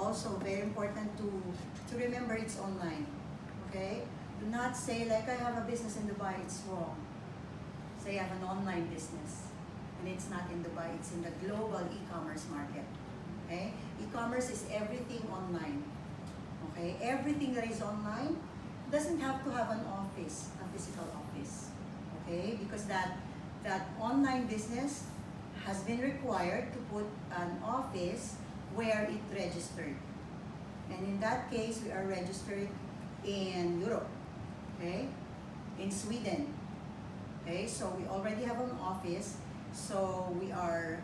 also very important to remember it's online. Okay? Do not say like I have a business in Dubai, it's wrong. Say I have an online business and it's not in Dubai, it's in the global e-commerce market. Okay? E-commerce is everything online. Okay? Everything that is online doesn't have to have an office, a physical office. Okay? Because that online business has been required to put an office where it registered. And in that case, we are registered in Europe, okay? In Sweden. Okay, so we already have an office, so we are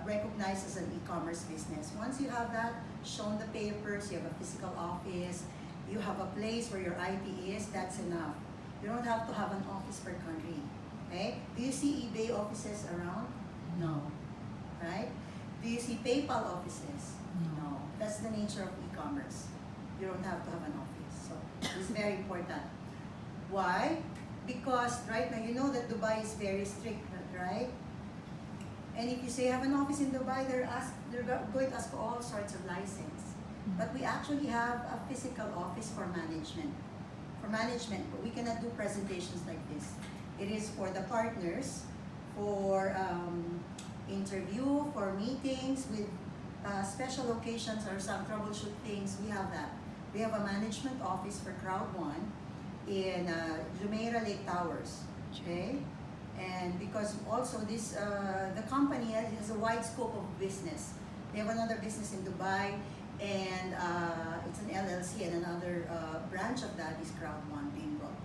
recognized as an e-commerce business. Once you have that, shown the papers, you have a physical office, you have a place where your IP is, that's enough. You don't have to have an office per country. Okay? Do you see eBay offices around? No. Right? Do you see PayPal offices? No. That's the nature of e-commerce. You don't have to have an office. So it's very important. Why? Because right now, you know that Dubai is very strict, right? And if you say you have an office in Dubai, they're going to ask for all sorts of license. But we actually have a physical office for management. For management, but we cannot do presentations like this. It is for the partners, for interview, for meetings with special occasions or some troubleshoot things. We have that. We have a management office for Crowd1 in Jumeirah Lake Towers. Okay, and because also this the company has a wide scope of business. They have another business in Dubai, and it's an LLC, and another branch of that is Crowd1 being brought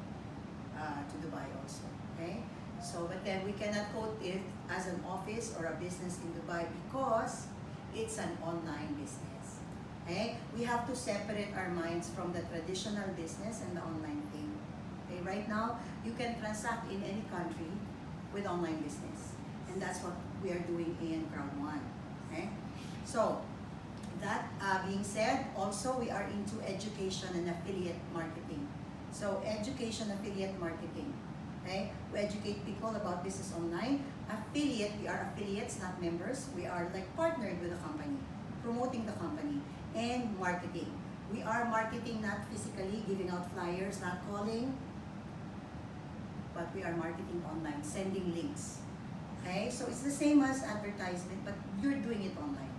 to Dubai also. Okay, so but then we cannot quote it as an office or a business in Dubai because it's an online business. Okay, we have to separate our minds from the traditional business and the online thing. Okay, right now you can transact in any country with online business, and that's what we are doing in Crowd1. Okay, so that being said, also we are into education and affiliate marketing. So education, affiliate marketing. Okay, we educate people about business online. Affiliate, we are affiliates, not members. We are like partnered with the company, promoting the company, and marketing. We are marketing not physically, giving out flyers, not calling, but we are marketing online, sending links. Okay, so it's the same as advertisement, but you're doing it online.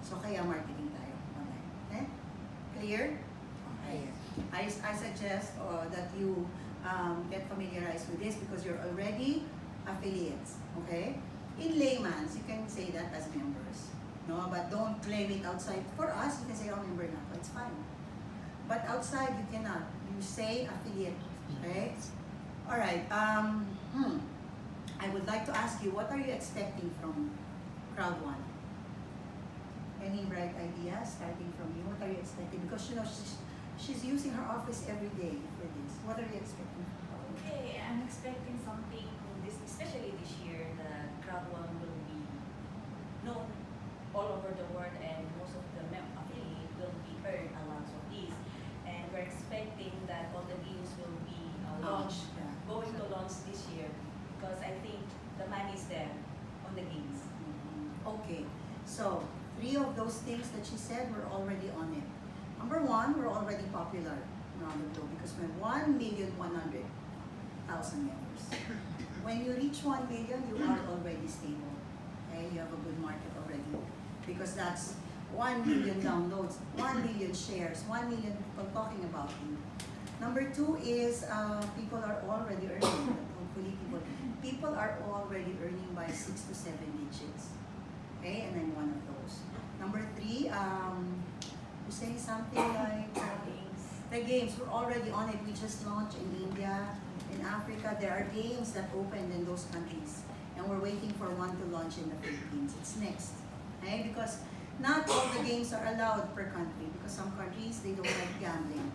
So kaya marketing tayo online. Okay? Clear? Okay. I suggest that you get familiarized with this because you're already affiliates. Okay? In layman's, you can say that as members. No, but don't claim it outside. For us, you can say, oh, member na. It's fine. But outside, you cannot. You say affiliate. Okay? All right. I would like to ask you, what are you expecting from Crowd1? Any bright ideas starting from you? What are you expecting? Because you know she's using her office every day for this. What are you expecting? Okay, I'm expecting something this, especially this year, that Crowd1 will be known all over the world, and most of the affiliate will be earn a lot of these. And we're expecting that all the games will be launched, going to launch this year, because I think the money is there on the games. Okay, so 3 of those things that she said, we're already on it. Number 1, we're already popular around the globe because we're 1,100,000 members. When you reach 1 million, you are already stable. Okay, you have a good market already because that's 1 million downloads, 1 million shares, 1 million people talking about you. Number 2 is people are already earning. Hopefully, people are already earning by 6 to 7 digits. Okay, and I'm one of those. Number 3, you're saying something like the games. We're already on it. We just launched in India, in Africa. There are games that opened in those countries, and we're waiting for one to launch in the Philippines. It's next, okay? Because not all the games are allowed per country. Because some countries they don't like gambling,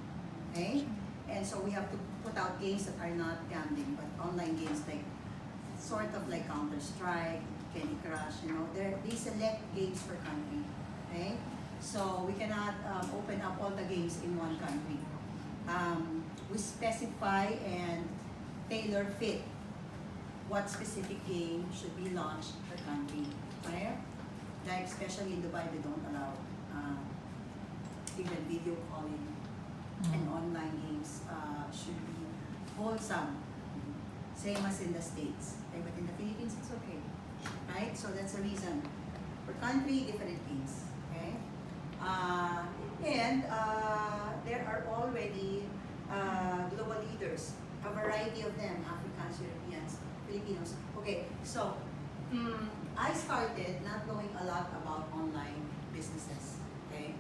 okay? And so we have to put out games that are not gambling, but online games like sort of like Counter-Strike, Candy Crush, you know, they select games per country, okay? So we cannot open up all the games in one country. We specify and tailor fit what specific game should be launched per country, okay? Like especially in Dubai, they don't allow even video calling and online games should be wholesome, same as in the States. Okay? But in the Philippines, it's okay, right? So that's the reason. Per country, different games. Okay, and there are already global leaders, a variety of them, Africans, Europeans, Filipinos. Okay, so I started not knowing a lot about online businesses. Okay,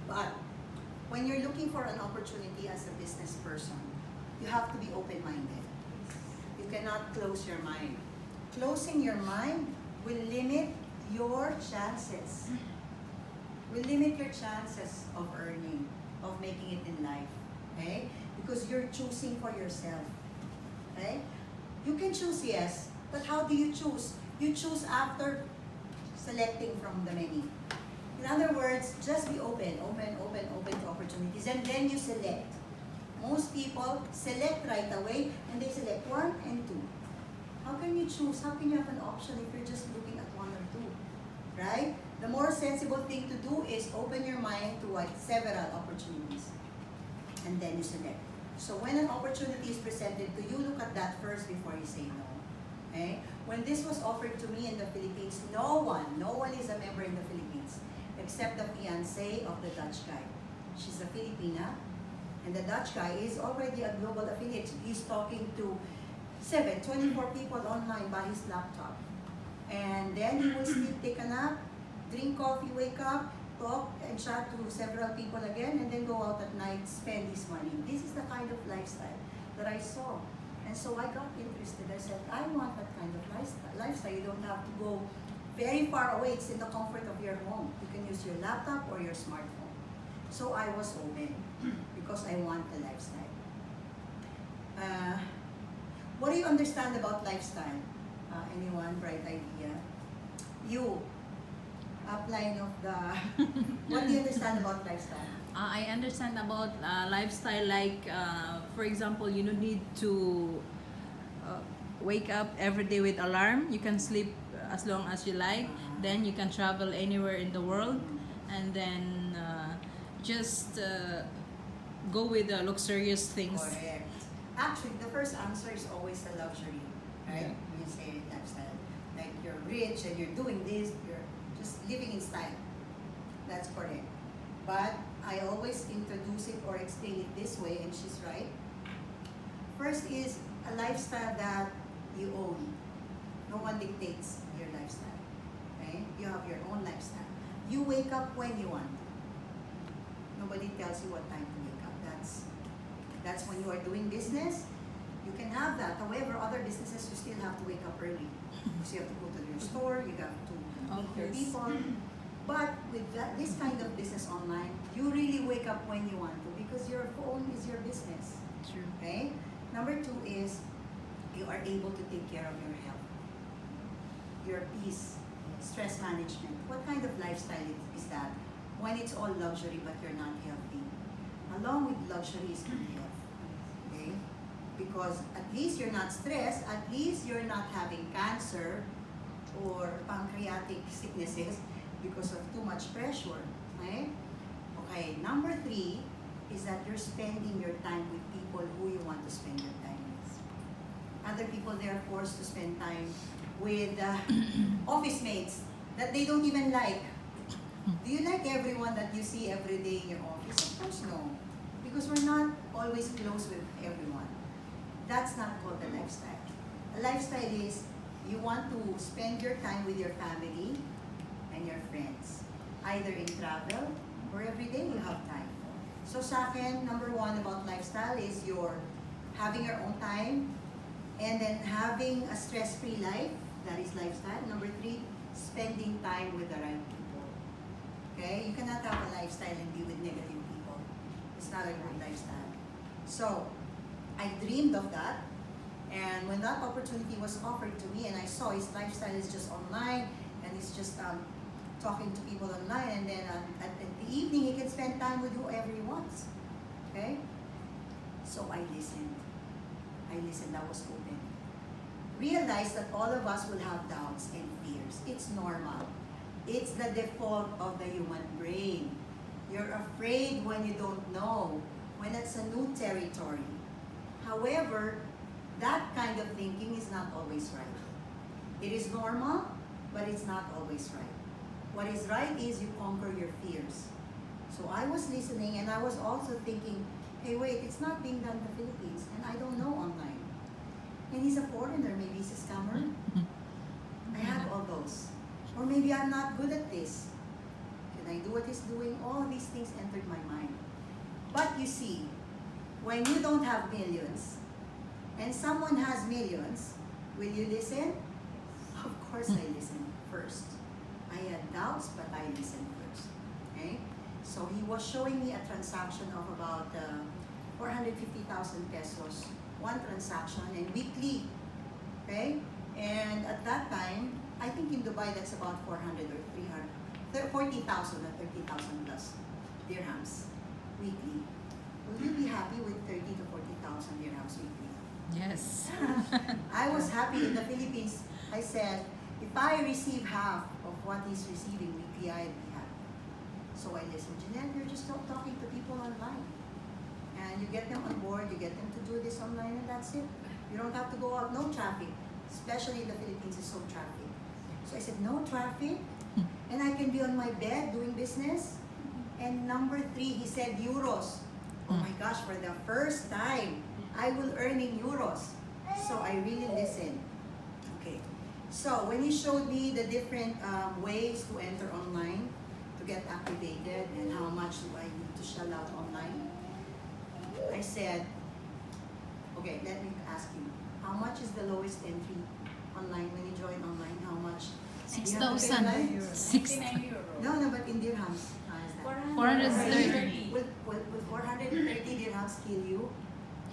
but when you're looking for an opportunity as a business person, you have to be open-minded. You cannot close your mind. Closing your mind will limit your chances. Will limit your chances of earning, of making it in life. Okay? Because you're choosing for yourself. Okay? You can choose, yes, but how do you choose? You choose after selecting from the many. In other words, just be open to opportunities, and then you select. Most people select right away, and they select 1 and 2. How can you choose? How can you have an option if you're just looking at 1 or 2? Right? The more sensible thing to do is open your mind to several opportunities, and then you select. So when an opportunity is presented to you, look at that first before you say no. Okay? When this was offered to me in the Philippines, no one is a member in the Philippines except the fiancé of the Dutch guy. She's a Filipina, and the Dutch guy is already a global affiliate. He's talking to 24 people online by his laptop. And then he will sleep, take a nap, drink coffee, wake up, talk and chat to several people again, and then go out at night, spend his money. This is the kind of lifestyle that I saw. And so I got interested. I said, I want that kind of lifestyle. You don't have to go very far away. It's in the comfort of your home. You can use your laptop or your smartphone. So I was open because I want the lifestyle. What do you understand about lifestyle? Anyone? Bright idea? You, upline of the... What do you understand about lifestyle? I understand about lifestyle, like for example, you don't need to wake up every day with alarm. You can sleep as long as you like. Then you can travel anywhere in the world, and then just go with the luxurious things. Correct. Actually, the first answer is always the luxury, right? Yeah. When you say lifestyle, like you're rich and you're doing this, you're just living in style. That's correct. But I always introduce it or explain it this way, and she's right. First is a lifestyle that you own. No one dictates your lifestyle. Okay? You have your own lifestyle. You wake up when you want. Nobody tells you what time to wake up. That's when you are doing business. You can have that. However, other businesses, you still have to wake up early. So you have to go to your store, you have to meet your people. But with this kind of business online, you really wake up when you want to, because your phone is your business. True. Okay? Number 2 is you are able to take care of your health, your peace, stress management. What kind of lifestyle is that? When it's all luxury but you're not healthy. Along with luxury is good health. Okay? Because at least you're not stressed, at least you're not having cancer or pancreatic sicknesses because of too much pressure. Okay? Okay, number 3 is that you're spending your time with people who you want to spend your time with. Other people, they're forced to spend time with office mates that they don't even like. Do you like everyone that you see every day in your office? Of course no. Because we're not always close with everyone. That's not called a lifestyle. A lifestyle is you want to spend your time with your family and your friends. Either in travel or every day you have time. So sa akin, number 1 about lifestyle is you're having your own time and then having a stress-free life. That is lifestyle. Number 3, spending time with the right people. Okay? You cannot have a lifestyle and be with negative people. It's not a good lifestyle. So, I dreamed of that. And when that opportunity was offered to me and I saw his lifestyle is just online and it's just talking to people online, and then at the evening he can spend time with whoever he wants. Okay? So I listened. I was open. Realize that all of us will have doubts and fears. It's normal. It's the default of the human brain. You're afraid when you don't know, when it's a new territory. However, that kind of thinking is not always right. It is normal, but it's not always right. What is right is you conquer your fears. So I was listening and I was also thinking, hey wait, it's not being done in the Philippines and I don't know online. And he's a foreigner, maybe he's a scammer. I had all those. Or maybe I'm not good at this. Can I do what he's doing? All these things entered my mind. But you see, when you don't have millions, and someone has millions, will you listen? Of course I listen first. I had doubts, but I listened first. Okay? So he was showing me a transaction of about 450,000 pesos, one transaction, and weekly. Okay? And at that time, I think in Dubai that's about 400 or 300, 40,000 or 30,000 plus dirhams weekly. Will you be happy with 30 to 40,000 dirhams weekly? Yes. I was happy in the Philippines. I said, if I receive half of what he's receiving weekly, I'd be happy. So I listened, Jeanette, you're just talking to people online. And you get them on board, you get them to do this online, and that's it. You don't have to go out, no traffic. Especially in the Philippines, it's so traffic. So I said, no traffic, and I can be on my bed doing business. And number 3, he said euros. Oh my gosh, for the first time, I will earn in euros. So I really listened. Okay. So when he showed me the different ways to enter online, to get activated, and how much do I need to shell out online, I said, okay, let me ask you, how much is the lowest entry online when you join online? How much? 6,000. 99 euros. No, but in dirhams. How is that? 430. Will 430 dirhams kill you?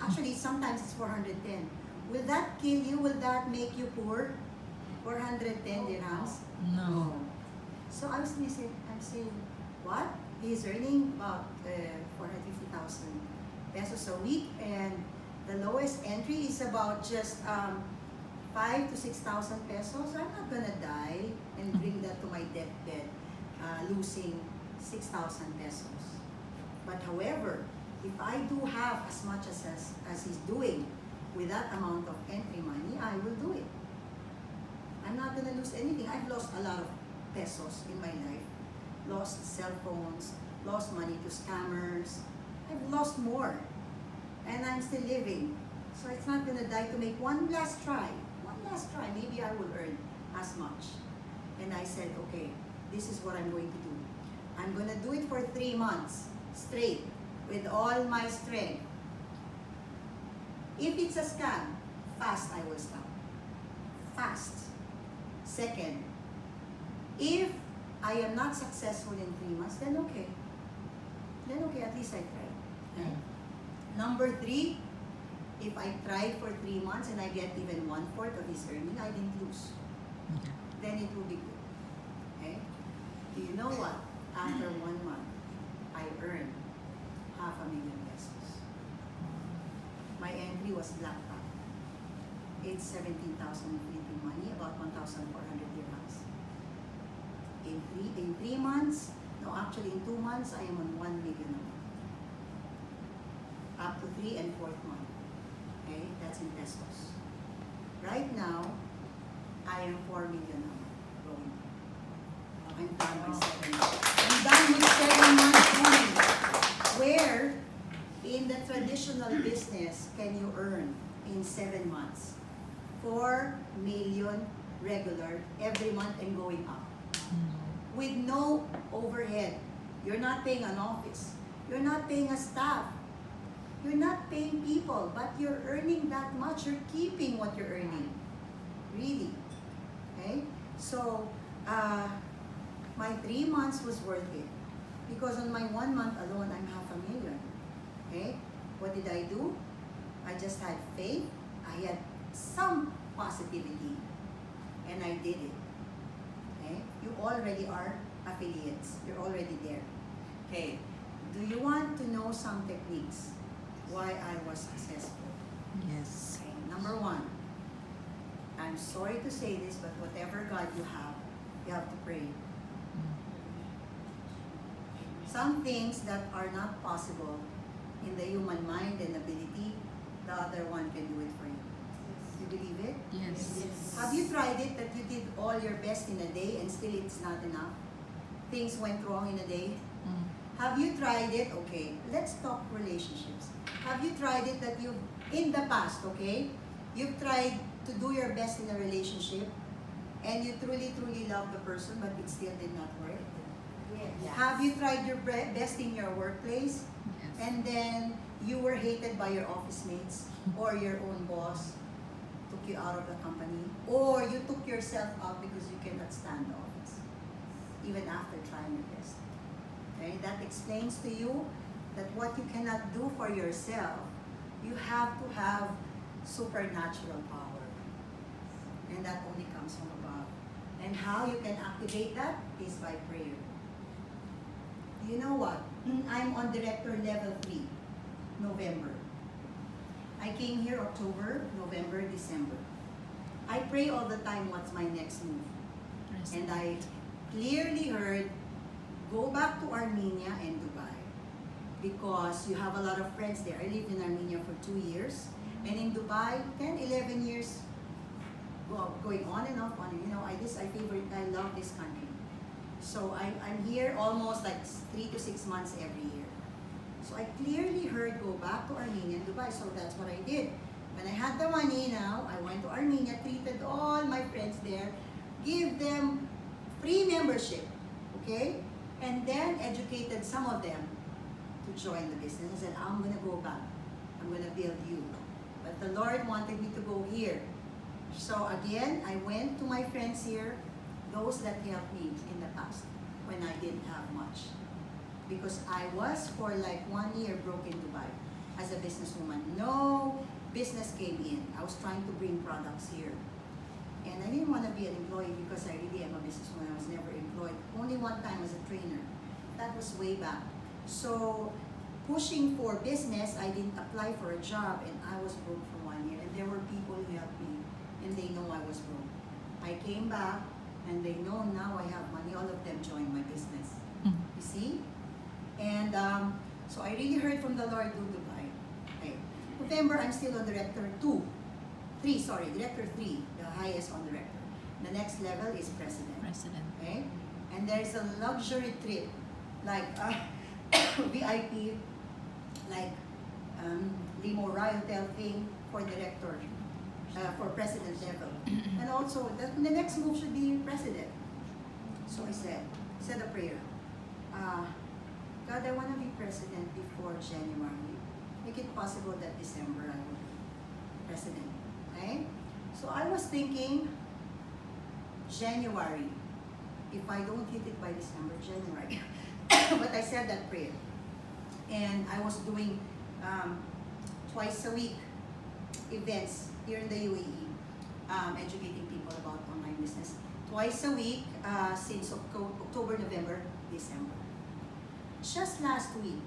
Actually, sometimes it's 410. Will that kill you? Will that make you poor? 410 dirhams? No. So I'm saying, what? He's earning about 450,000 pesos a week, and the lowest entry is about just 5 to 6,000 pesos. I'm not gonna die and bring that to my deathbed, losing 6,000 pesos. But however, if I do have as much as he's doing with that amount of entry money, I will do it. I'm not gonna lose anything. I've lost a lot of pesos in my life. Lost cell phones, lost money to scammers. I've lost more. And I'm still living. So it's not gonna die to make one last try. One last try, maybe I will earn as much. And I said, okay, this is what I'm going to do. I'm gonna do it for 3 months straight with all my strength. If it's a scam, fast I will stop. Fast. Second, if I am not successful in 3 months, then okay. Then okay, at least I tried. Okay? Number 3, if I tried for 3 months and I get even 1/4 of his earning, I didn't lose. Then it will be good. Okay? Do you know what? After 1 month, I earned 500,000 pesos. My entry was blacked out. It's 17,000 Philippine money, about 1,400 dirhams. In three months, no, actually in 2 months, I am on 1 million a month. Up to 3 and 4th month. Okay, that's in pesos. Right now, I am 4 million a month. Growing. I'm done with 7 months. I'm done with 7 months only. Where in the traditional business can you earn in 7 months? 4 million regular every month and going up. With no overhead. You're not paying an office. You're not paying a staff. You're not paying people, but you're earning that much. You're keeping what you're earning. Really. Okay? So, my 3 months was worth it. Because on my 1 month alone, I'm 500,000. Okay? What did I do? I just had faith. I had some positivity. And I did it. Okay? You already are affiliates. You're already there. Okay. Do you want to know some techniques why I was successful? Yes. Okay. Number 1, I'm sorry to say this, but whatever God you have to pray. some things that are not possible in the human mind and ability, the other one can do it for you. You believe it? Yes. Have you tried it that you did all your best in a day and still it's not enough? Things went wrong in a day? Mm. Have you tried it? Okay, let's talk relationships. Have you tried it that you've, in the past, okay, you've tried to do your best in a relationship and you truly, truly love the person but it still did not work? Yes. Have you tried your best in your workplace Yes. and then you were hated by your office mates or your own boss took you out of the company, or you took yourself out because you cannot stand the office even after trying your best? Okay, that explains to you that what you cannot do for yourself, you have to have supernatural power, and that only comes from above. And how you can activate that is by prayer. You know what? I'm on director level 3, November. I came here October, November, December. I pray all the time what's my next move. And I clearly heard, go back to Armenia and Dubai. Because you have a lot of friends there. I lived in Armenia for 2 years. And in Dubai, 10, 11 years, going on and off. You know, I love this country. So I'm here almost like 3 to 6 months every year. So I clearly heard go back to Armenia and Dubai. So that's what I did. When I had the money now, I went to Armenia, treated all my friends there, give them free membership, okay? And then educated some of them to join the business. I said, I'm gonna go back. I'm gonna build you. But the Lord wanted me to go here. So again, I went to my friends here, those that helped me in the past when I didn't have much. Because I was for like 1 year broke in Dubai as a businesswoman. No business came in. I was trying to bring products here. And I didn't want to be an employee because I really am a businesswoman. I was never employed. Only one time as a trainer. That was way back. So pushing for business, I didn't apply for a job and I was broke for 1 year. And there were people who helped me and they know I was broke. I came back and they know now I have money. All of them joined my business. You see? And so I really heard from the Lord, do Dubai. Okay. November, I'm still on director 3, director 3, the highest on director. The next level is president. Okay? And there's a luxury trip, like VIP, like limo hotel thing for director, for president level. And also, the next move should be president. So I said a prayer. God, I want to be president before January. Make it possible that December I will be president. Okay? So I was thinking January. If I don't hit it by December, January. But I said that prayer. And I was doing twice a week events here in the UAE, educating people about online business. Twice a week since October, November, December. Just last week,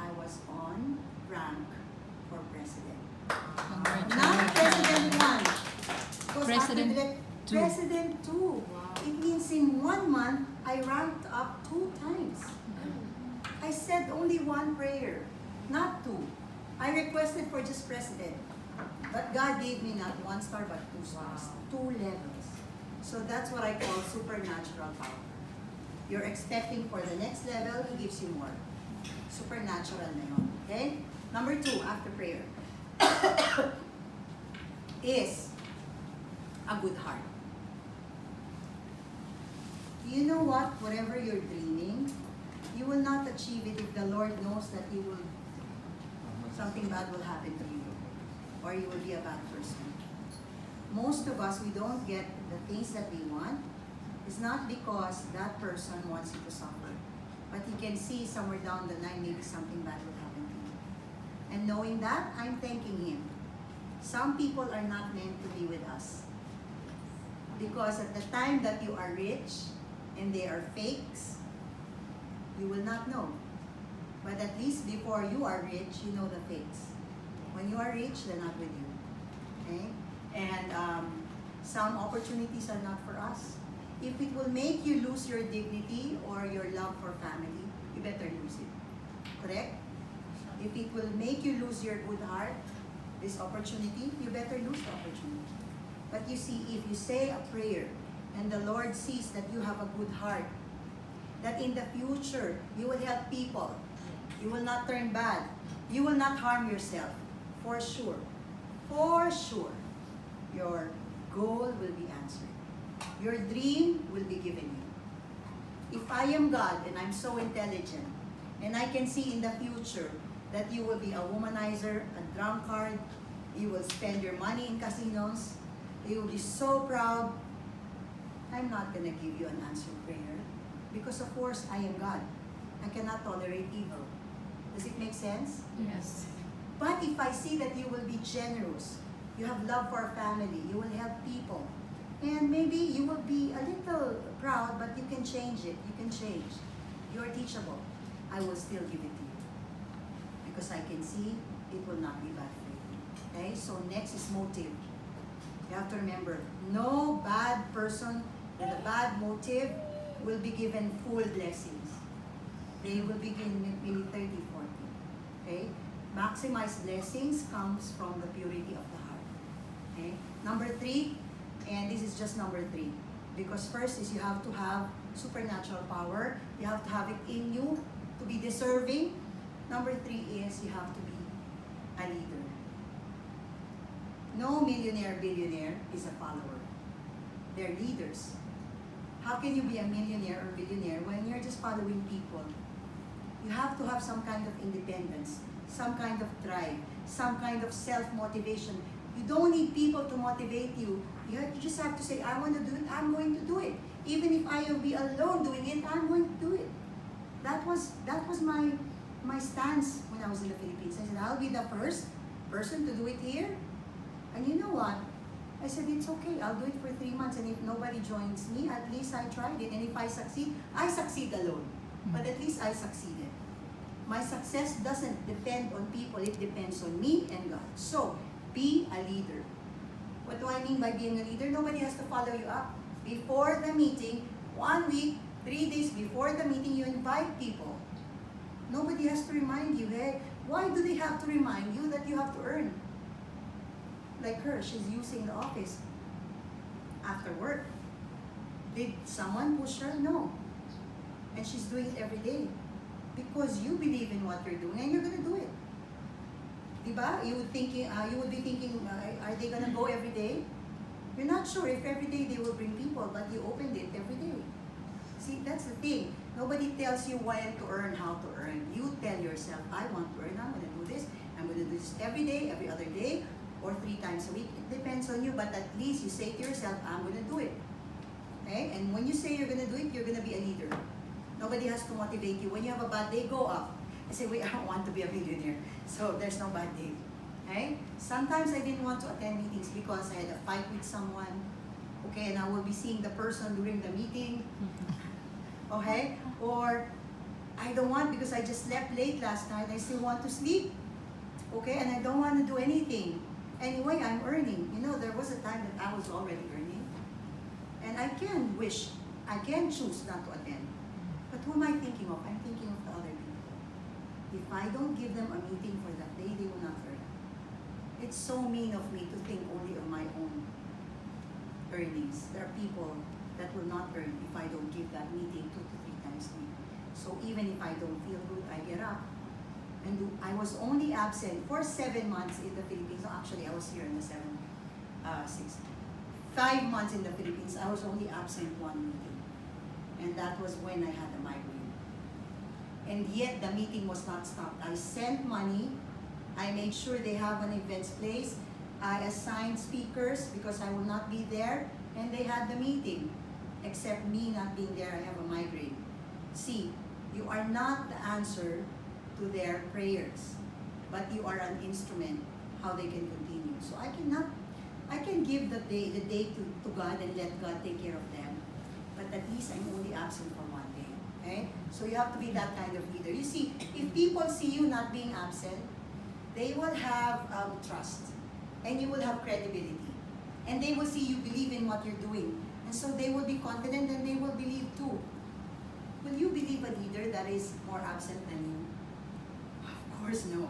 I was on rank for president. Not president 1. President 2. President 2. Wow. It means in 1 month, I ranked up 2 times. I said only 1 prayer, not 2. I requested for just president. But God gave me not 1 star, but 2 stars. 2 levels. So that's what I call supernatural power. You're expecting for the next level, He gives you more. Supernatural na yun. Okay? Number 2, after prayer, is a good heart. You know what? Whatever you're dreaming, you will not achieve it if the Lord knows that something bad will happen to you, or you will be a bad person. Most of us, we don't get the things that we want. It's not because that person wants you to suffer, but he can see somewhere down the line maybe something bad will happen to you. And knowing that, I'm thanking Him. Some people are not meant to be with us. Because at the time that you are rich and they are fakes, you will not know. But at least before you are rich, you know the fakes. When you are rich, they're not with you. Okay? And some opportunities are not for us. If it will make you lose your dignity or your love for family, you better lose it. Correct? If it will make you lose your good heart, this opportunity, you better lose the opportunity. But you see, if you say a prayer and the Lord sees that you have a good heart, that in the future you will help people, you will not turn bad, you will not harm yourself, for sure, your goal will be answered. Your dream will be given you. If I am God and I'm so intelligent, and I can see in the future that you will be a womanizer, a drunkard, you will spend your money in casinos, you will be so proud, I'm not going to give you an answered prayer. Because of course, I am God. I cannot tolerate evil. Does it make sense? Yes. But if I see that you will be generous, you have love for our family, you will help people, and maybe you will be a little proud, but you can change it. You can change. You are teachable. I will still give it to you. Because I can see it will not be bad for you. Okay? So next is motive. You have to remember, no bad person with a bad motive will be given full blessings. They will be given maybe 30, 40. Okay? Maximized blessings comes from the purity of the heart. Okay? Number 3, and this is just number 3. Because first is you have to have supernatural power. You have to have it in you to be deserving. Number 3 is you have to be a leader. No millionaire, billionaire is a follower. They're leaders. How can you be a millionaire or billionaire when you're just following people? You have to have some kind of independence, some kind of drive, some kind of self-motivation. You don't need people to motivate you. You just have to say, I want to do it, I'm going to do it. Even if I will be alone doing it, I'm going to do it. That was my stance when I was in the Philippines. I said, I'll be the first person to do it here. And you know what? I said, it's okay. I'll do it for 3 months. And if nobody joins me, at least I tried it. And if I succeed alone. But at least I succeeded. My success doesn't depend on people. It depends on me and God. So, be a leader. What do I mean by being a leader? Nobody has to follow you up. Before the meeting, 1 week, 3 days before the meeting, you invite people. Nobody has to remind you, hey, why do they have to remind you that you have to earn? Like her, she's using the office after work. Did someone push her? No. And she's doing it every day. Because you believe in what you're doing and you're gonna do it. Diba? You would be thinking, are they gonna go every day? You're not sure if every day they will bring people, but you opened it every day. See, that's the thing. Nobody tells you when to earn, how to earn. You tell yourself, I want to earn, I'm gonna do this. I'm gonna do this every day, every other day, or 3 times a week. It depends on you, but at least you say to yourself, I'm gonna do it. Okay? And when you say you're gonna do it, you're gonna be a leader. Nobody has to motivate you. When you have a bad day, go up. I say, wait, I don't want to be a millionaire. So there's no bad day. Okay? Sometimes I didn't want to attend meetings because I had a fight with someone. Okay, and I will be seeing the person during the meeting. Okay? Or I don't want because I just slept late last night. I still want to sleep. Okay? And I don't want to do anything. Anyway, I'm earning. You know, there was a time that I was already earning. And I can choose not to attend. But who am I thinking of? I'm thinking of the other people. If I don't give them a meeting for that day, they will not earn. It's so mean of me to think only of my own earnings. There are people that will not earn if I don't give that meeting 2 to 3 times a week. So even if I don't feel good, I get up. And I was only absent for 7 months in the Philippines. No, actually, I was here in the 5 months in the Philippines. I was only absent 1 meeting. And that was when I had a migraine. And yet, the meeting was not stopped. I sent money. I made sure they have an events place. I assigned speakers because I will not be there. And they had the meeting. Except me not being there, I have a migraine. See, you are not the answer to their prayers, but you are an instrument how they can continue. So I can give the day to God and let God take care of them. But at least I'm only absent for 1 day. Okay? So you have to be that kind of leader. You see, if people see you not being absent, they will have trust, and you will have credibility, and they will see you believe in what you're doing, and so they will be confident and they will believe too. Will you believe a leader that is more absent than you? Of course no.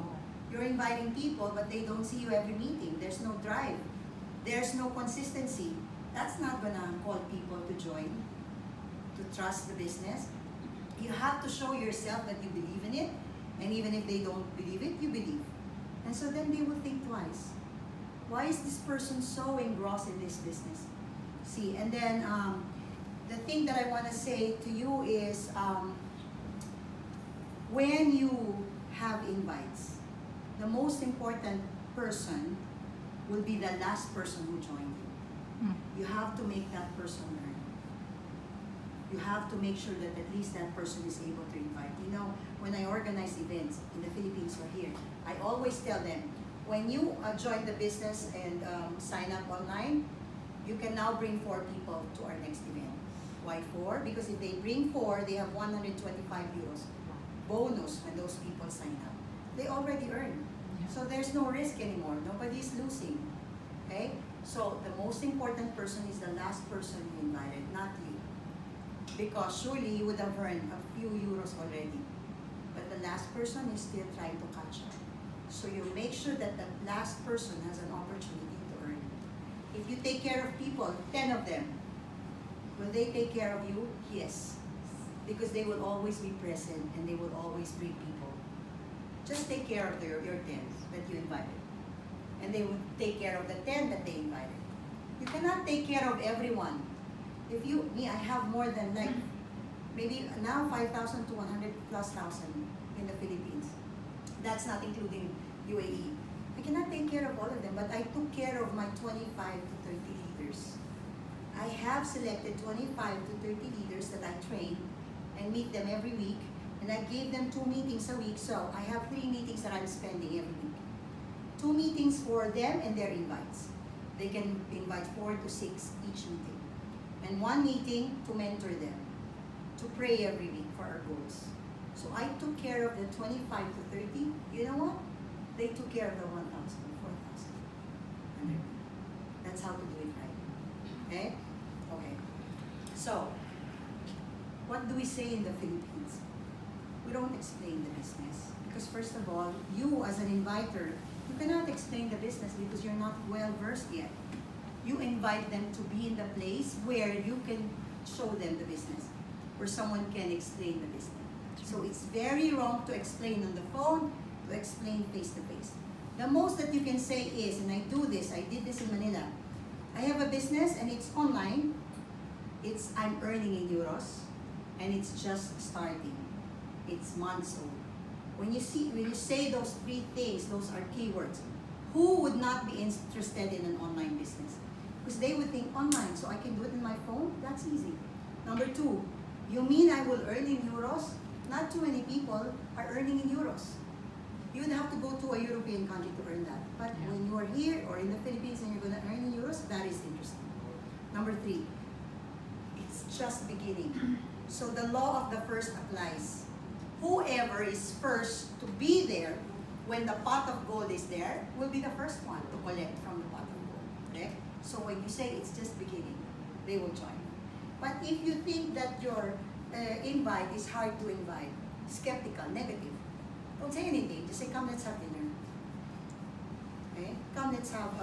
You're inviting people, but they don't see you every meeting. There's no drive. There's no consistency. That's not gonna call people to join, to trust the business. You have to show yourself that you believe in it, and even if they don't believe it, you believe. And so then they will think twice. Why is this person so engrossed in this business? See, and then the thing that I want to say to you is when you have invites, the most important person will be the last person who joined you. You have to make that person learn. You have to make sure that at least that person is able to invite. You know, when I organize events in the Philippines or here, I always tell them, when you join the business and sign up online, you can now bring 4 people to our next event. Why 4? Because if they bring 4, they have 125 euros bonus when those people sign up. They already earn. So there's no risk anymore. Nobody's losing. Okay? So the most important person is the last person you invited, not you. Because surely you would have earned a few euros already. But the last person is still trying to catch up. So you make sure that the last person has an opportunity to earn. If you take care of people, 10 of them, will they take care of you? Yes. Because they will always be present and they will always bring people. Just take care of your 10 that you invited. And they will take care of the 10 that they invited. You cannot take care of everyone. If you, me, I have more than like, maybe now 5,000 to 100 plus thousand in the Philippines. That's not including UAE. I cannot take care of all of them, but I took care of my 25 to 30 leaders. I have selected 25 to 30 leaders that I train and meet them every week, and I gave them 2 meetings a week, so I have 3 meetings that I'm spending every week. 2 meetings for them and their invites. They can invite 4 to 6 each meeting. And 1 meeting to mentor them, to pray every week for our goals. So I took care of the 25 to 30. You know what? They took care of the 1,000, 4,000. That's how to do it right. Okay? Okay. So, what do we say in the Philippines? We don't explain the business. Because first of all, you as an inviter, you cannot explain the business because you're not well versed yet. You invite them to be in the place where you can show them the business, where someone can explain the business. So it's very wrong to explain on the phone, to explain face to face. The most that you can say is, and I do this, I did this in Manila, I have a business and it's online, I'm earning in euros, and it's just starting. It's months old. When you say those 3 things, those are keywords. Who would not be interested in an online business? Because they would think online, so I can do it in my phone? That's easy. Number 2, you mean I will earn in euros? Not too many people are earning in euros. You would have to go to a European country to earn that. But when you are here or in the Philippines and you're going to earn in euros, that is interesting. Number 3, it's just beginning. So the law of the first applies. Whoever is first to be there when the pot of gold is there will be the first one to collect from the pot of gold. Okay? So when you say it's just beginning, they will join. But if you think that your invite is hard to invite, skeptical, negative, don't say anything. Just say, come, let's have dinner. Okay? Come, let's have,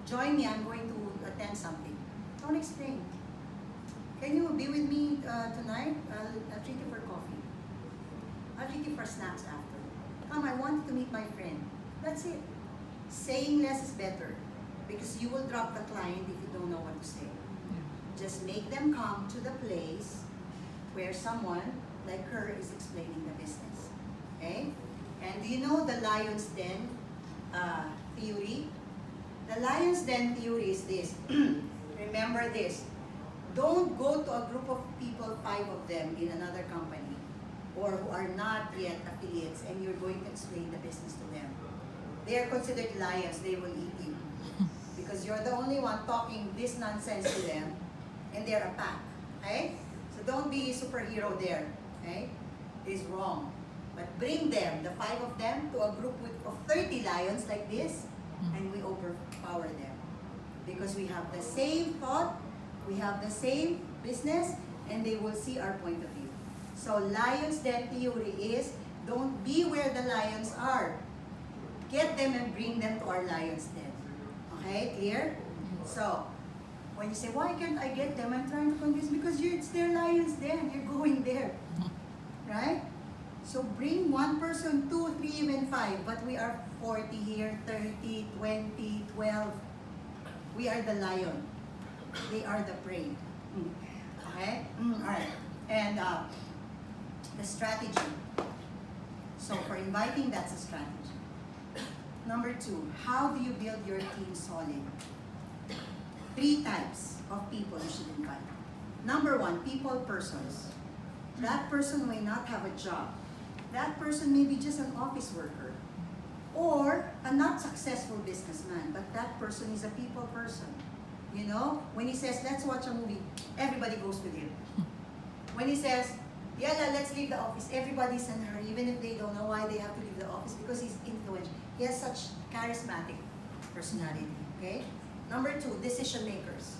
join me, I'm going to attend something. Don't explain. Can you be with me tonight? I'll treat you for coffee. I'll treat you for snacks after. Come, I want to meet my friend. That's it. Saying less is better because you will drop the client if you don't know what to say. Just make them come to the place where someone like her is explaining the business. Okay? And do you know the lion's den theory? The lion's den theory is this. Remember this. Don't go to a group of people, 5 of them in another company, or who are not yet affiliates, and you're going to explain the business to them. They are considered lions, they will eat you. Because you're the only one talking this nonsense to them, and they're a pack. Okay? So don't be a superhero there. Okay? It is wrong. But bring them, the 5 of them, to a group of 30 lions like this, and we overpower them. Because we have the same thought, we have the same business, and they will see our point of view. So Lions Den theory is, don't be where the lions are. Get them and bring them to our Lions Den. Okay, clear? So, when you say, why can't I get them? I'm trying to convince, because it's their Lions Den. You're going there. Right? So bring one person, 2, 3, even 5. But we are 40 here, 30, 20, 12. We are the lion. They are the prey. Okay? Alright. And the strategy. So for inviting, that's a strategy. Number 2, how do you build your team solid? 3 types of people you should invite. Number 1, people persons. That person may not have a job. That person may be just an office worker or a not successful businessman, but that person is a people person. You know, when he says, let's watch a movie, everybody goes with him. When he says, yeah, let's leave the office, everybody's in a hurry, even if they don't know why they have to leave the office, because he's influential. He has such charismatic personality, okay? Number 2, decision makers.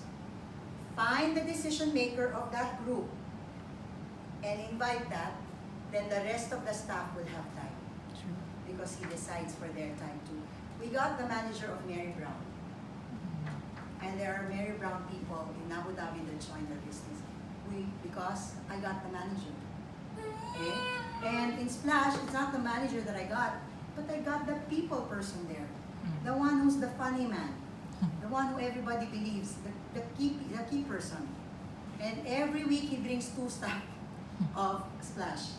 Find the decision maker of that group and invite that, then the rest of the staff will have time. True. Because he decides for their time too. We got the manager of Mary Brown. And there are Mary Brown people in Abu Dhabi that joined our business. Because I got the manager. Okay? And in Splash, it's not the manager that I got, but I got the people person there. The one who's the funny man. The one who everybody believes, the key person. And every week he brings 2 staff of Splash.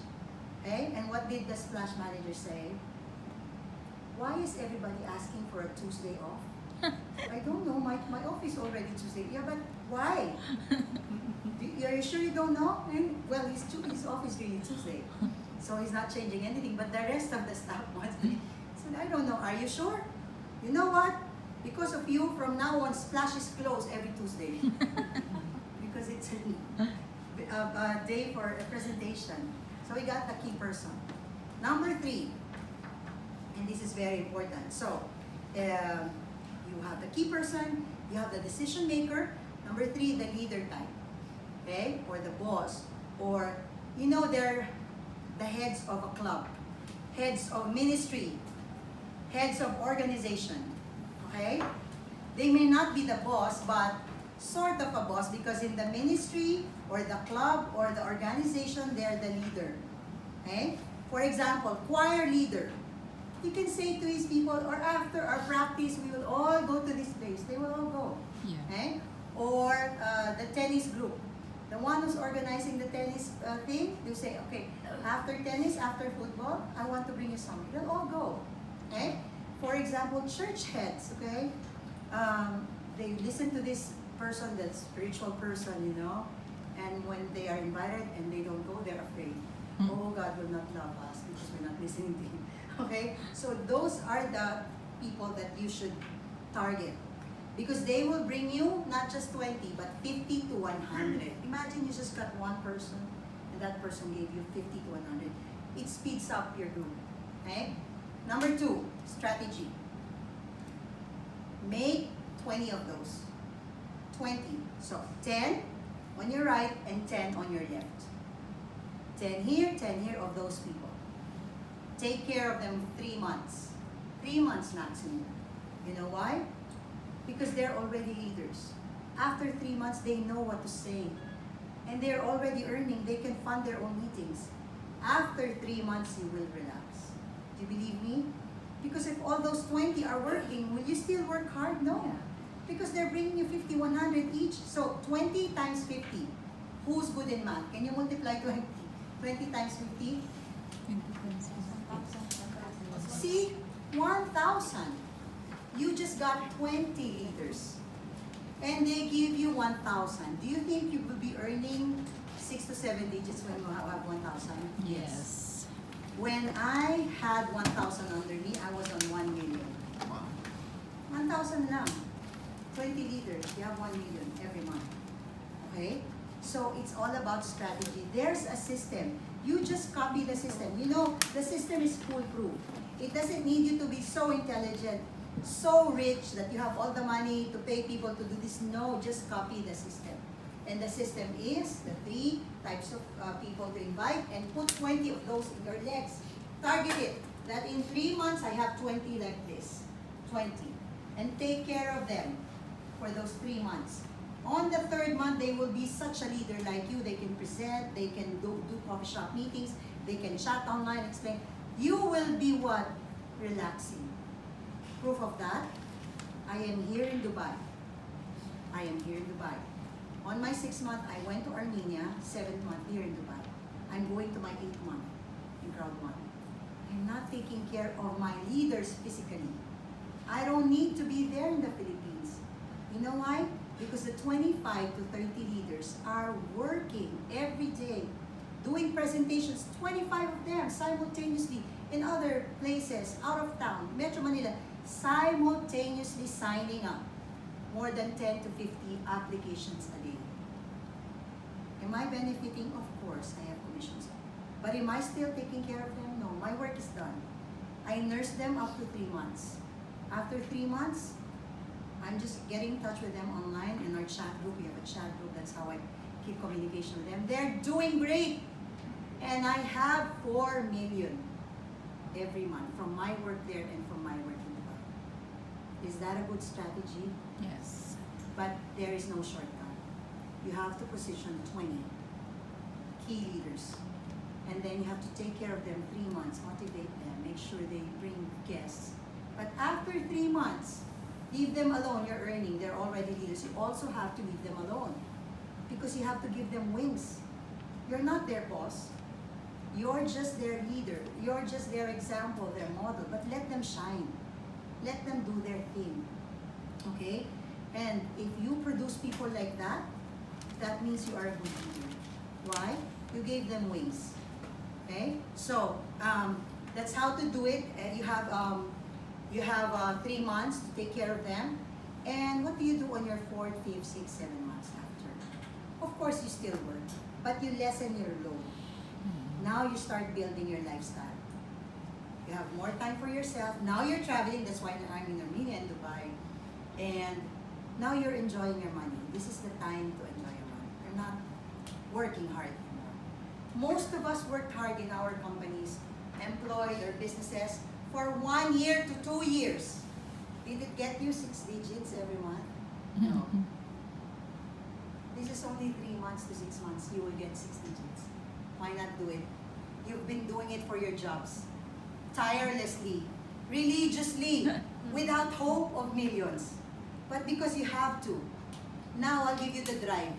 Okay? And what did the Splash manager say? Why is everybody asking for a Tuesday off? I don't know, my office already Tuesday. Yeah, but why? Are you sure you don't know? And, well, his office really Tuesday. So he's not changing anything, but the rest of the staff wants to. So I don't know, are you sure? You know what? Because of you, from now on, Splash is closed every Tuesday. Because it's a day for a presentation. So we got the key person. Number 3, and this is very important. So you have the key person, you have the decision maker. Number 3, the leader type, okay, or the boss, or you know, they're the heads of a club, heads of ministry, heads of organization. Okay, they may not be the boss, but sort of a boss, because in the ministry or the club or the organization, they're the leader. Okay? For example, choir leader. He can say to his people, or after our practice, we will all go to this place. They will all go. Yeah. Okay? Or the tennis group. The one who's organizing the tennis thing, they'll say, okay, after tennis, after football, I want to bring you something. They'll all go. Okay? For example, church heads, okay? They listen to this person, that spiritual person, you know, and when they are invited and they don't go, they're afraid. Oh, God will not love us because we're not listening to Him. Okay? So those are the people that you should target. Because they will bring you not just 20, but 50 to 100. Imagine you just got one person and that person gave you 50 to 100. It speeds up your group. Okay? Number 2, strategy. Make 20 of those. 20. So 10 on your right and 10 on your left. 10 here of those people. Take care of them 3 months. 3 months maximum. You know why? Because they're already leaders. After 3 months, they know what to say. And they're already earning. They can fund their own meetings. After 3 months, you will relax. Do you believe me? Because if all those 20 are working, will you still work hard? No. Yeah. Because they're bringing you 50, 100 each. So 20 times 50. Who's good in math? Can you multiply 20? 20 times 50? See? 1,000. You just got 20 leaders. And they give you 1,000. Do you think you will be earning 6 to 7 digits when you have 1,000? Yes. When I had 1,000 under me, I was on 1 million. 1,000 lang. 20 leaders, you have 1 million every month. Okay? So it's all about strategy. There's a system. You just copy the system. You know, the system is foolproof. It doesn't need you to be so intelligent, so rich that you have all the money to pay people to do this. No, just copy the system. And the system is the 3 types of people to invite, and put 20 of those in your legs. Target it. That in 3 months, I have 20 like this. 20. And take care of them for those 3 months. On the 3rd month, they will be such a leader like you. They can present, they can do coffee shop meetings, they can chat online, explain. You will be what? Relaxing. Proof of that, I am here in Dubai. I am here in Dubai. On my 6th month, I went to Armenia, 7th month here in Dubai. I'm going to my 8th month in Crowd1. I'm not taking care of my leaders physically. I don't need to be there in the Philippines. You know why? Because the 25 to 30 leaders are working every day, doing presentations, 25 of them simultaneously in other places, out of town, Metro Manila, simultaneously signing up more than 10 to 50 applications a day. Am I benefiting? Of course, I have commissions. But am I still taking care of them? No, my work is done. I nurse them up to 3 months. After 3 months, I'm just getting in touch with them online in our chat group. We have a chat group. That's how I keep communication with them. They're doing great. And I have 4 million every month from my work there and from my work in Dubai. Is that a good strategy? Yes. But there is no shortcut. You have to position 20 key leaders. And then you have to take care of them 3 months, motivate them, make sure they bring guests. But after 3 months, leave them alone. You're earning. They're already leaders. You also have to leave them alone because you have to give them wings. You're not their boss. You're just their leader. You're just their example, their model. But let them shine. Let them do their thing. Okay? And if you produce people like that, that means you are a good leader. Why? You gave them wings. Okay? So, that's how to do it. You have 3 months to take care of them. And what do you do on your 4th, 5th, 6th, 7 months after? Of course, you still work, but you lessen your load. Now you start building your lifestyle. You have more time for yourself. Now you're traveling. That's why I'm in Armenia and Dubai. And now you're enjoying your money. This is the time to enjoy your money. You're not working hard anymore. Most of us worked hard in our companies, employed or businesses, for 1 year to 2 years. Did it get you 6 digits every month? No. This is only 3 months to 6 months. You will get 6 digits. Why not do it? You've been doing it for your jobs. Tirelessly, religiously, without hope of millions. But because you have to. Now I'll give you the drive.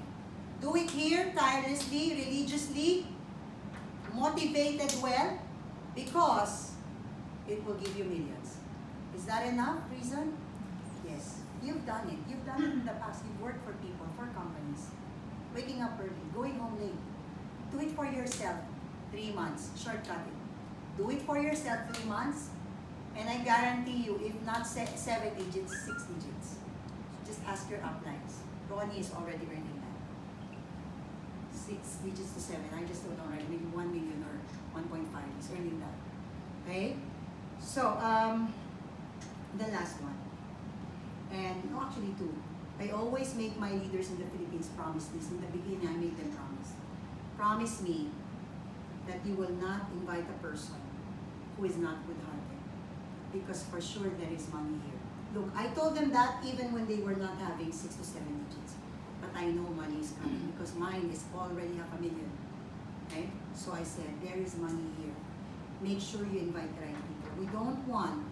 Do it here, tirelessly, religiously, motivated well, because it will give you millions. Is that enough reason? Yes. You've done it. You've done it in the past. You've worked for people, for companies. Waking up early, going home late. Do it for yourself. 3 months. Shortcut it. Do it for yourself 3 months. And I guarantee you, if not 7 digits, 6 digits. Just ask your uplines. Ronnie is already earning that. 6 digits to 7. I just don't know, right? Maybe 1 million or 1.5. He's earning that. Okay? So, the last one. And no, actually 2. I always make my leaders in the Philippines promise this. In the beginning, I make them promise. Promise me that you will not invite a person who is not good-hearted. Because for sure there is money here. Look, I told them that even when they were not having 6 to 7 digits. But I know money is coming because mine is already 500,000. Okay? So I said, there is money here. Make sure you invite the right people. We don't want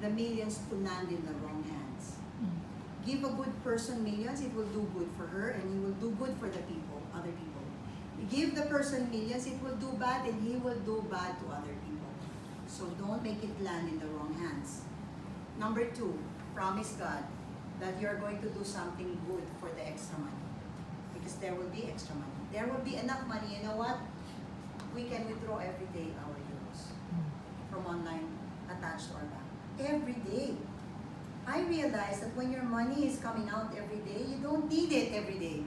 the millions to land in the wrong hands. Give a good person millions, it will do good for her and he will do good for the people, other people. Give the person millions, it will do bad and he will do bad to other people. So don't make it land in the wrong hands. Number 2, promise God that you're going to do something good for the extra money. Because there will be extra money. There will be enough money. You know what? We can withdraw every day our euros from online attached to our bank. Every day. I realize that when your money is coming out every day, you don't need it every day.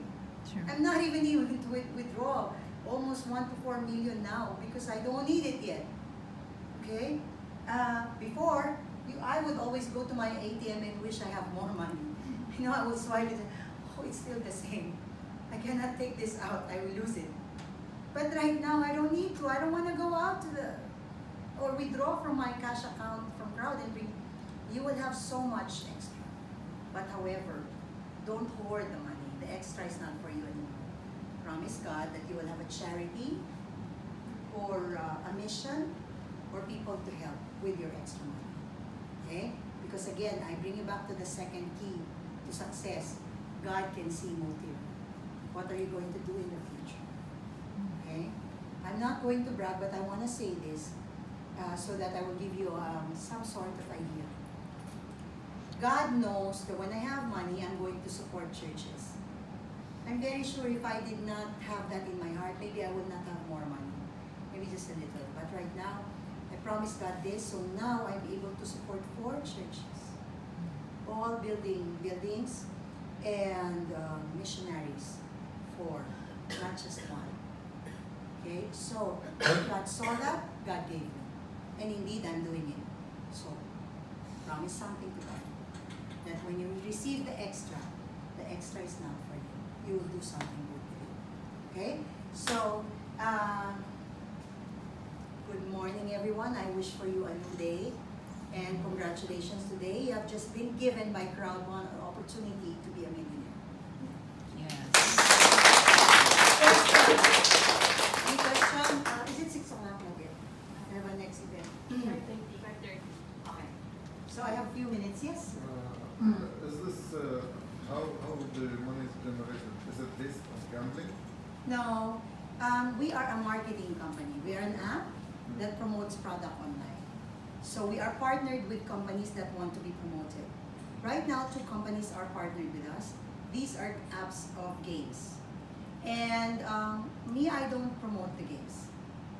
Sure. I'm not even able to withdraw almost 1 to 4 million now because I don't need it yet. Okay? Before, I would always go to my ATM and wish I have more money. You know, I would swipe it. Oh, it's still the same. I I cannot take this out, I will lose it. But right now, I don't need to. I don't want to go out to the, or withdraw from my cash account from Crowd and bring. You will have so much extra. But however, don't hoard the money. The extra is not for you anymore. Promise God that you will have a charity or a mission or people to help with your extra money. Okay? Because again, I bring you back to the second key to success. God can see motive. What are you going to do in the future? Okay? I'm not going to brag, but I want to say this so that I will give you some sort of idea. God knows that when I have money, I'm going to support churches. I'm very sure if I did not have that in my heart, maybe I would not have more money. Maybe just a little. But right now, I promised God this, so now I'm able to support 4 churches. All buildings and missionaries. 4, not just 1. Okay, so God saw that, God gave me. And indeed, I'm doing it. So, promise something to God. That when you receive the extra is not for you. You will do something good with it. Okay? So, good morning everyone. I wish for you a new day. And congratulations today. You have just been given by Crowd1 an opportunity to be a millionaire. Any question? Is it 6 o'clock again? I have a next event. 5:30. Okay. So I have a few minutes, yes? Is this how the money is generated? Is it based on gambling? No. We are a marketing company. We are an app that promotes product online. So we are partnered with companies that want to be promoted. Right now, 2 companies are partnered with us. These are apps of games. And I don't promote the games,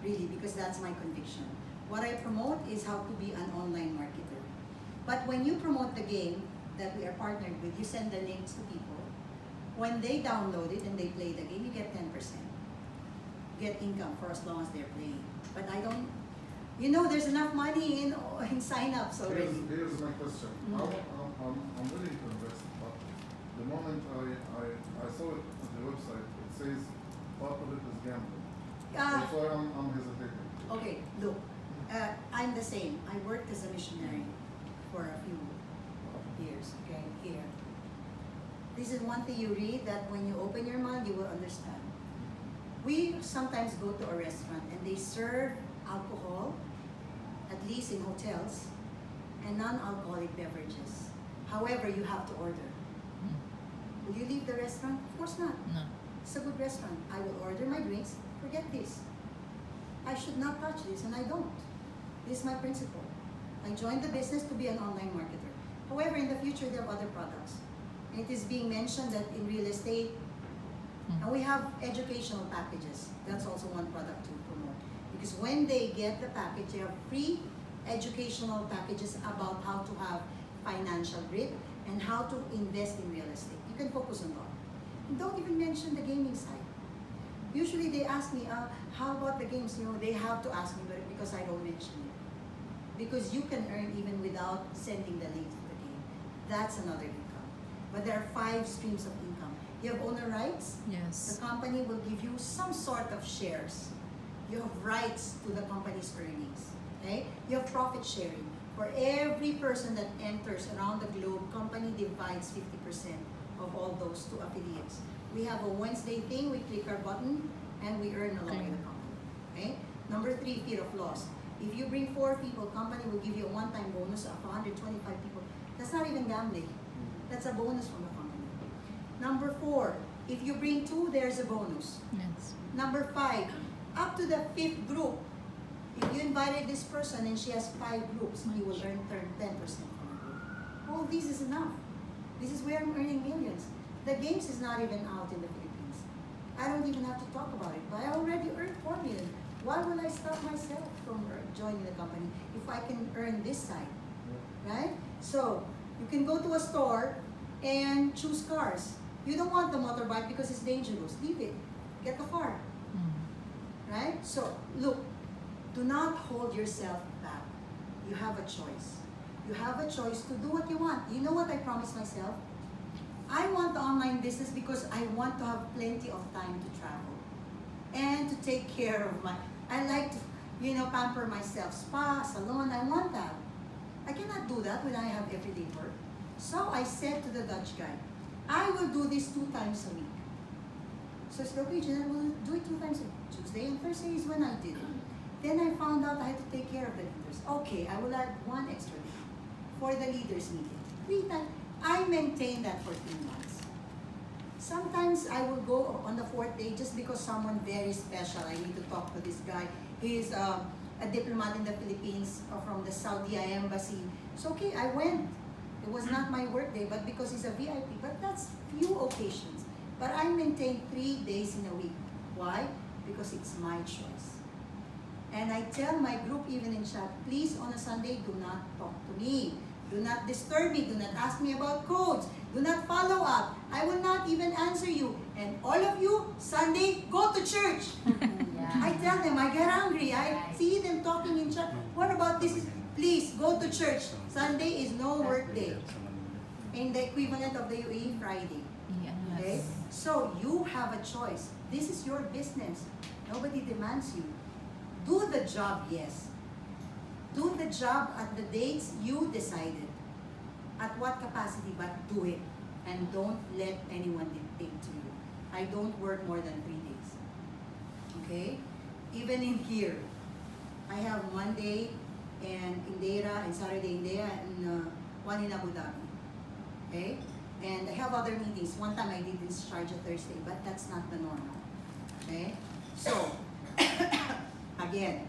really, because that's my conviction. What I promote is how to be an online marketer. But when you promote the game that we are partnered with, you send the links to people. When they download it and they play the game, you get 10%. Get income for as long as they're playing. But I don't, there's enough money in sign-ups already. Here's my question. Mm. I'm willing to invest, but the moment I saw it on the website, it says part of it is gambling. That's why I'm hesitating. Okay, look, I'm the same. I worked as a missionary for a few years, okay, here. This is one thing you read that when you open your mind, you will understand. We sometimes go to a restaurant and they serve alcohol, at least in hotels, and non-alcoholic beverages. However, you have to order. Will you leave the restaurant? Of course not. No. It's a good restaurant. I will order my drinks, forget this. I should not touch this, and I don't. This is my principle. I joined the business to be an online marketer. However, in the future, there are other products. And it is being mentioned that in real estate, and we have educational packages. That's also one product to promote. Because when they get the package, they have free educational packages about how to have financial grit and how to invest in real estate. You can focus on that. And don't even mention the gaming side. Usually they ask me, how about the games? They have to ask me, but because I don't mention it. Because you can earn even without sending the link to the game. That's another income. But there are 5 streams of income. You have owner rights. Yes. The company will give you some sort of shares. You have rights to the company's earnings. Okay? You have profit sharing. For every person that enters around the globe, company divides 50% of all those to affiliates. We have a Wednesday thing, we click our button, and we earn along with the company. Okay? Number 3, fear of loss. If you bring 4 people, company will give you a one-time bonus of 125 people. That's not even gambling. That's a bonus from the company. Number 4, if you bring 2, there's a bonus. Yes. Number 5, up to the 5th group, if you invited this person and she has 5 groups, you will earn 10% from the group. All this is enough. This is where I'm earning millions. The games is not even out in the Philippines. I don't even have to talk about it, but I already earned 4 million. Why will I stop myself from joining the company if I can earn this side, right? So, you can go to a store and choose cars. You don't want the motorbike because it's dangerous. Leave it. Get the car. Right? So, look, do not hold yourself back. You have a choice. You have a choice to do what you want. You know what I promised myself? I want the online business because I want to have plenty of time to travel and to take care of I like to, pamper myself. Spa, salon, I want that. I cannot do that when I have everyday work. So I said to the Dutch guy, I will do this 2 times a week. So I said, okay, Jeanette, we'll do it 2 times a week. Tuesday and Thursday is when I did it. Then I found out I had to take care of the leaders. Okay, I will add 1 extra day for the leaders meeting. 3 times. I maintained that for 3 months. Sometimes I will go on the 4th day just because someone very special. I need to talk to this guy. He is a diplomat in the Philippines from the Saudi embassy. So okay, I went. It was not my work day, but because he's a VIP. But that's few occasions. But I maintain 3 days in a week. Why? Because it's my choice. And I tell my group even in chat, please on a Sunday, do not talk to me. Do not disturb me. Do not ask me about codes. Do not follow up. I will not even answer you. And all of you, Sunday, go to church. I tell them, I get angry. I see them talking in chat. What about this? Please go to church. Sunday is no work day. In the equivalent of the UAE, Friday. Okay? So you have a choice. This is your business. Nobody demands you. Do the job, yes. Do the job at the dates you decided. At what capacity, but do it. And don't let anyone dictate to you. I don't work more than 3 days. Okay? Even in here, I have Monday and in Deira, and Saturday in Deira, and 1 in Abu Dhabi. Okay? And I have other meetings. One time I did in Sharjah Thursday, but that's not the normal. Okay? So, again,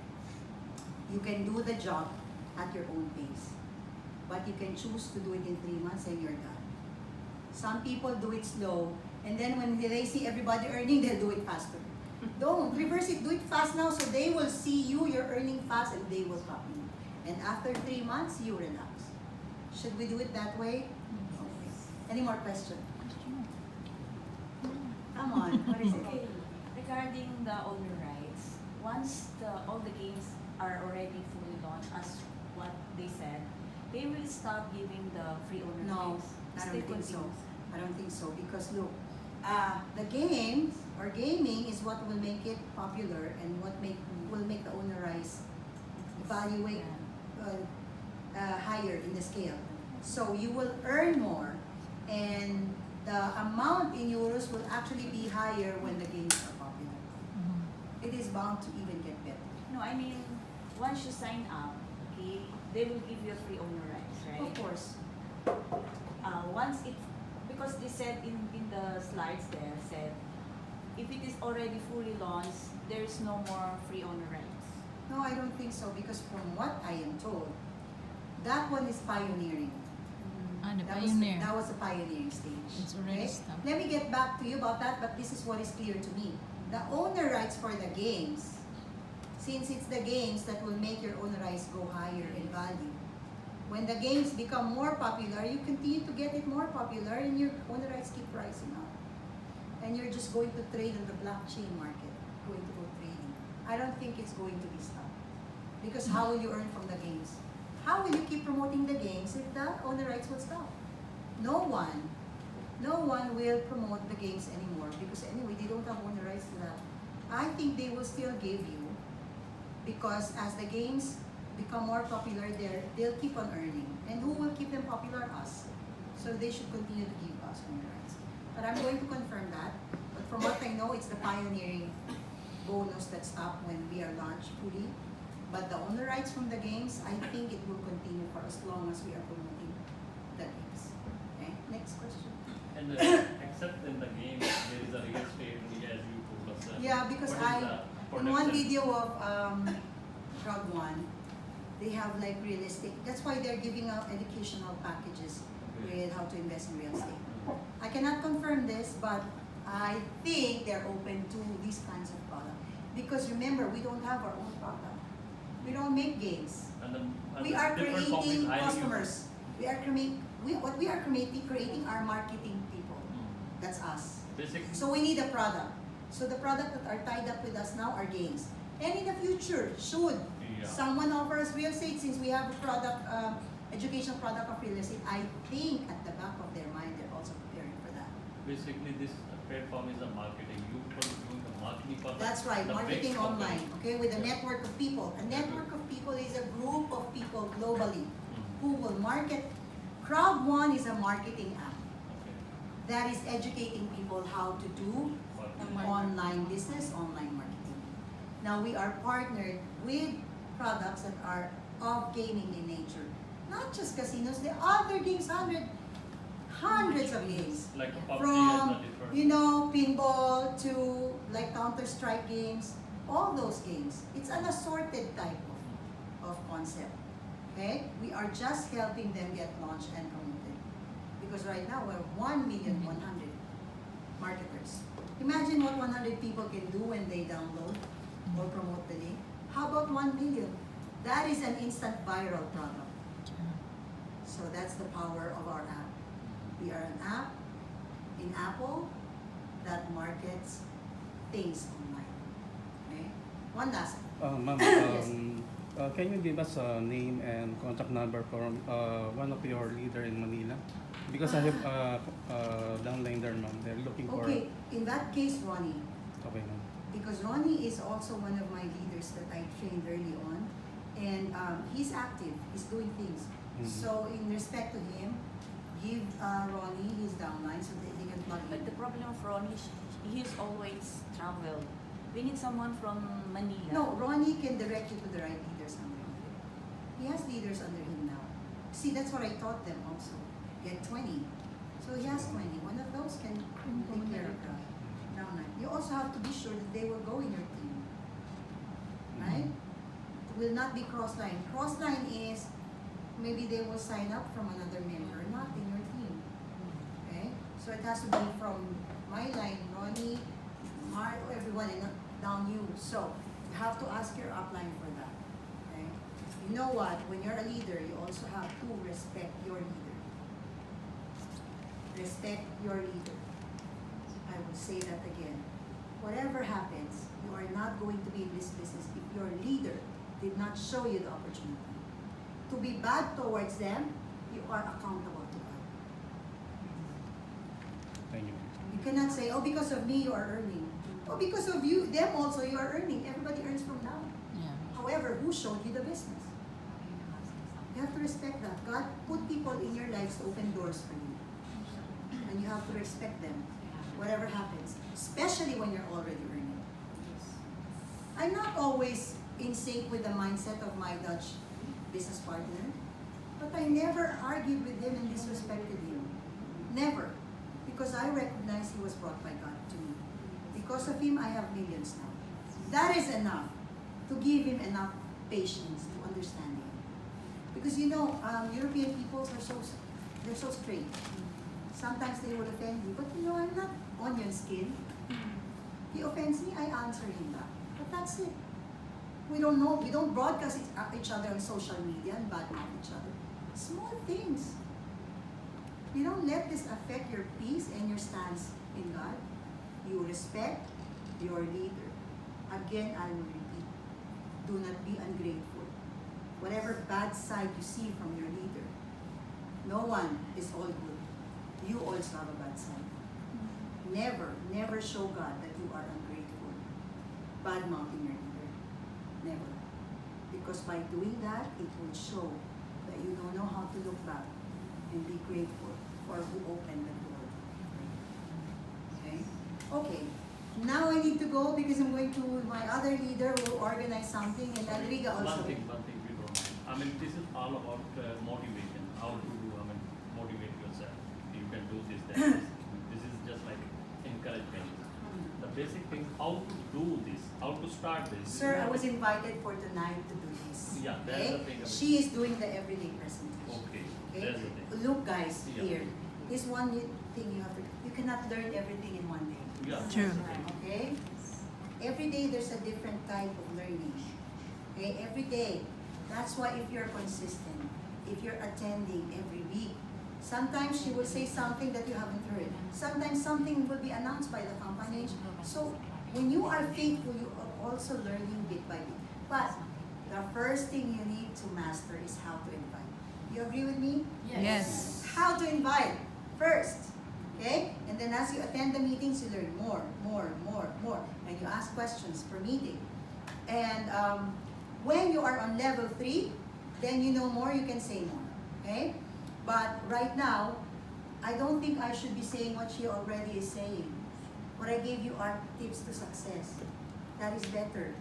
you can do the job at your own pace. But you can choose to do it in 3 months and you're done. Some people do it slow, and then when they see everybody earning, they'll do it faster. Don't. Reverse it. Do it fast now so they will see you're earning fast, and they will copy you. And after 3 months, you relax. Should we do it that way? Okay. Any more questions? Come on. What is it? Okay. Regarding the owner rights, once all the games are already fully launched, as what they said, they will stop giving the free owner No, rights. I Still don't think so. continues. I don't think so because look, the games or gaming is what will make it popular and what will make the owner rights evaluate higher in the scale. So you will earn more, and the amount in euros will actually be higher when the games are popular. It is bound to even get better. No, I mean, once you sign up, okay, they will give you a free owner rights, right? Of course. Once it, because they said in the slides there, said, if it is already fully launched, there is no more free owner rights. No, I don't think so because from what I am told, that one is pioneering. The That pioneer. that was a pioneering stage. It's already Okay? stopped. Let me get back to you about that, but this is what is clear to me. The owner rights for the games, since it's the games that will make your owner rights go higher in value. When the games become more popular, you continue to get it more popular and your owner rights keep rising up. And you're just going to trade in the blockchain market, going to go trading. I don't think it's going to be stopped. Because how will you earn from the games? How will you keep promoting the games if the owner rights will stop? No one will promote the games anymore because anyway, they don't have owner rights to that. I think they will still give you because as the games become more popular there, they'll keep on earning. And who will keep them popular? Us. So they should continue to give us owner rights. But I'm going to confirm that. But from what I know, it's the pioneering bonus that stopped when we are launched fully. But the owner rights from the games, I think it will continue for as long as we are promoting the games. Okay, next question. And except in the game, there is a real estate, as you told us. Yeah, because what is the in one production? video of Crowd1, they have like real estate. That's why they're giving out educational packages with how to invest in real estate. I cannot confirm this, but I think they're open to these kinds of products. Because remember, we don't have our own product. We don't make games. And We the are different companies creating hiring you. customers. What we are creating are marketing people. That's us. Basic. So we need a product. So the product that are tied up with us now are games. And in the future, should someone offer us real estate, since we have a product, educational product of real estate, I think at the back of their mind they're also preparing for basically this platform is a marketing. You people doing the marketing for That's right, the marketing big company. online, okay, with a Yeah. network of people. A network of people is a group of people globally Mhm. who will market. Crowd1 is a marketing app Okay. that is educating people how to do Marketing. online business, online marketing. Now we are partnered with products that are of gaming in nature. Not just casinos, there are other games, hundreds of games. Like a PUBG From, and the different. you know, pinball to like Counter-Strike games, all those games. It's an assorted type of concept. Okay? We are just helping them get launched and promoted. Because right now we're 1,100,000 marketers. Imagine what 100 people can do when they download or promote the link. How about 1 million? That is an instant viral product. So that's the power of our app. We are an app in Apple that markets things online. Okay? One last. Ma'am, Yes. can you give us a name and contact number from one of your leader in Manila? Because I have downline there, ma'am. They're looking for. Okay, in that case, Ronnie. Okay, ma'am. Because Ronnie is also one of my leaders that I trained early on. And he's active, he's doing things. Mhm. So in respect to him, give Ronnie his downline so that he can plug But the in. problem of Ron is he's always traveled. We need someone from Manila. No, Ronnie can direct you to the right leaders under him. He has leaders under him now. See, that's what I taught them also. Get 20. So he has 20. One of those can take care of the downline. You also have to be sure that they will go in your team. Right? It will not be cross-line. Cross-line is maybe they will sign up from another member, not in your team. Okay? So it has to be from my line, Ronnie, Mar, everyone, and not down you. So you have to ask your upline for that. Okay? You know what? When you're a leader, you also have to respect your leader. Respect your leader. I will say that again. Whatever happens, you are not going to be in this business if your leader did not show you the opportunity. To be bad towards them, you are accountable to God. Thank you. You cannot say, oh, because of me you are earning. Oh, because of you, them also you are earning. Everybody earns from now. Yeah. However, who showed you the business? You have to respect that. God put people in your lives to open doors for you. And you have to respect them, whatever happens, especially when you're already earning. I'm not always in sync with the mindset of my Dutch business partner, but I never argued with him and disrespected him. Never. Because I recognize he was brought by God to me. Because of him, I have millions now. That is enough to give him enough patience to understand him. Because you know, European peoples are they're so straight. Sometimes they will offend you, but you know, I'm not onion skin. He offends me, I answer him back. But that's it. We don't know, we don't broadcast each other on social media and badmouth each other. Small things. You don't let this affect your peace and your stance in God. You respect your leader. Again, I will repeat. Do not be ungrateful. Whatever bad side you see from your leader, no one is all good. You also have a bad side. Never, never show God that you are ungrateful. Bad mouthing your leader. Never. Because by doing that, it will show that you don't know how to look back and be grateful for who opened the door. Okay? Okay. Now I need to go because I'm going to my other leader who will organize something and Adriga also. One thing we don't mind. I mean, this is all about motivation. How to do, motivate yourself. You can do this, that, this. This is just like encouragement. The basic thing, how to do this, how to start this. Sir, I was invited for tonight to do this. Yeah, that's Okay? the thing. She is doing the everyday presentation. Okay, Okay? that's the thing. Look guys, Yeah. here. This one thing you have to, you cannot learn everything in one day. Yeah, True. that's the thing. Okay? Every day there's a different type of learning. Okay? Every day. That's why if you're consistent, if you're attending every week, sometimes she will say something that you haven't heard. Sometimes something will be announced by the company. So when you are faithful, you are also learning bit by bit. But the first thing you need to master is how to invite. You agree with me? Yes. How to invite first. Okay? And then as you attend the meetings, you learn more. And you ask questions per meeting. And when you are on level 3, then you know more, you can say more. Okay? But right now, I don't think I should be saying what she already is saying. What I gave you are tips to success. That is better.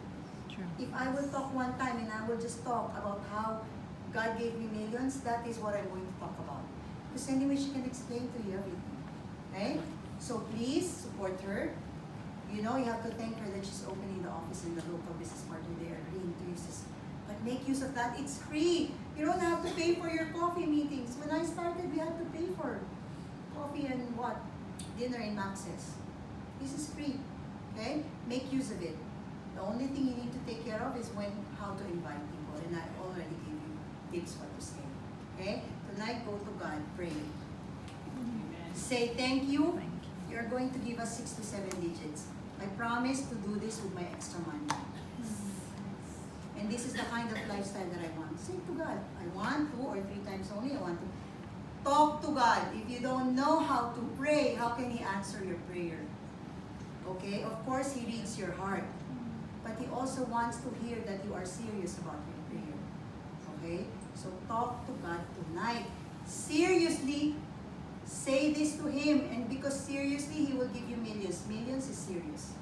True. If I will talk one time and I will just talk about how God gave me millions, that is what I'm going to talk about. Because anyway, she can explain to you everything. Okay? So please support her. You know, you have to thank her that she's opening the office in the local business park and they are agreeing to use this. But make use of that. It's free. You don't have to pay for your coffee meetings. When I started, we had to pay for coffee and what? Dinner in Max's. This is free. Okay? Make use of it. The only thing you need to take care of is how to invite people. And I already gave you tips what to say. Okay? Tonight, go to God. Pray. Say thank you. Thank you. You're going to give us 6 to 7 digits. I promise to do this with my extra money. And this is the kind of lifestyle that I want. Say to God, I want 2 or 3 times only. I want to talk to God. If you don't know how to pray, how can He answer your prayer? Okay? Of course, He reads your heart. But He also wants to hear that you are serious about your prayer. Okay? So talk to God tonight. Seriously, say this to Him. And because seriously, He will give you millions. Millions is serious.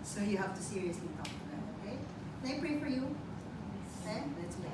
So you have to seriously talk to God. Okay? Can I pray for you? Okay? Let's pray.